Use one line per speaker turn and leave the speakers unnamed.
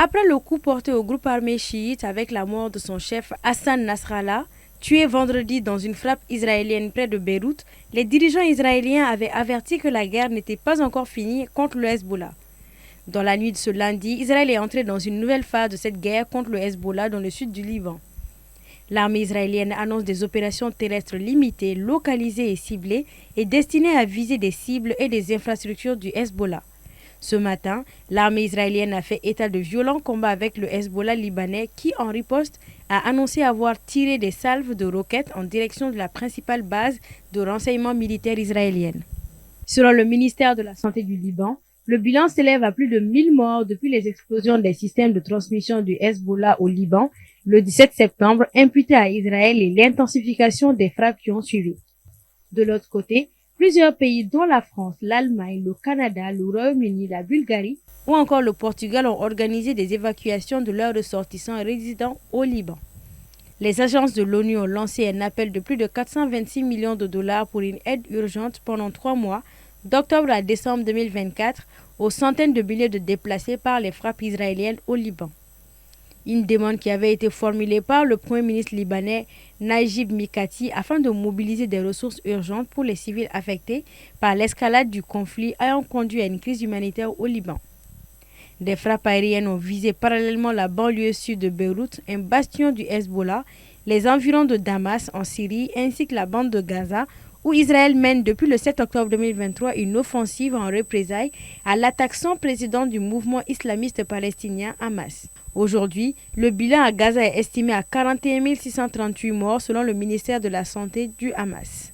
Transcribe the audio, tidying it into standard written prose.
Après le coup porté au groupe armé chiite avec la mort de son chef Hassan Nasrallah, tué vendredi dans une frappe israélienne près de Beyrouth, les dirigeants israéliens avaient averti que la guerre n'était pas encore finie contre le Hezbollah. Dans la nuit de ce lundi, Israël est entré dans une nouvelle phase de cette guerre contre le Hezbollah dans le sud du Liban. L'armée israélienne annonce des opérations terrestres limitées, localisées et ciblées et destinées à viser des cibles et des infrastructures du Hezbollah. Ce matin, l'armée israélienne a fait état de violents combats avec le Hezbollah libanais qui, en riposte, a annoncé avoir tiré des salves de roquettes en direction de la principale base de renseignement militaire israélienne. Selon le ministère de la Santé du Liban, le bilan s'élève à plus de 1000 morts depuis les explosions des systèmes de transmission du Hezbollah au Liban le 17 septembre, imputés à Israël et l'intensification des frappes qui ont suivi. De l'autre côté, plusieurs pays dont la France, l'Allemagne, le Canada, le Royaume-Uni, la Bulgarie ou encore le Portugal ont organisé des évacuations de leurs ressortissants résidant au Liban. Les agences de l'ONU ont lancé un appel de plus de 426 millions de dollars pour une aide urgente pendant 3 mois, d'octobre à décembre 2024, aux centaines de milliers de déplacés par les frappes israéliennes au Liban. Une demande qui avait été formulée par le Premier ministre libanais Najib Mikati afin de mobiliser des ressources urgentes pour les civils affectés par l'escalade du conflit ayant conduit à une crise humanitaire au Liban. Des frappes aériennes ont visé parallèlement la banlieue sud de Beyrouth, un bastion du Hezbollah, les environs de Damas en Syrie ainsi que la bande de Gaza, où Israël mène depuis le 7 octobre 2023 une offensive en représailles à l'attaque sans précédent du mouvement islamiste palestinien Hamas. Aujourd'hui, le bilan à Gaza est estimé à 41 638 morts selon le ministère de la Santé du Hamas.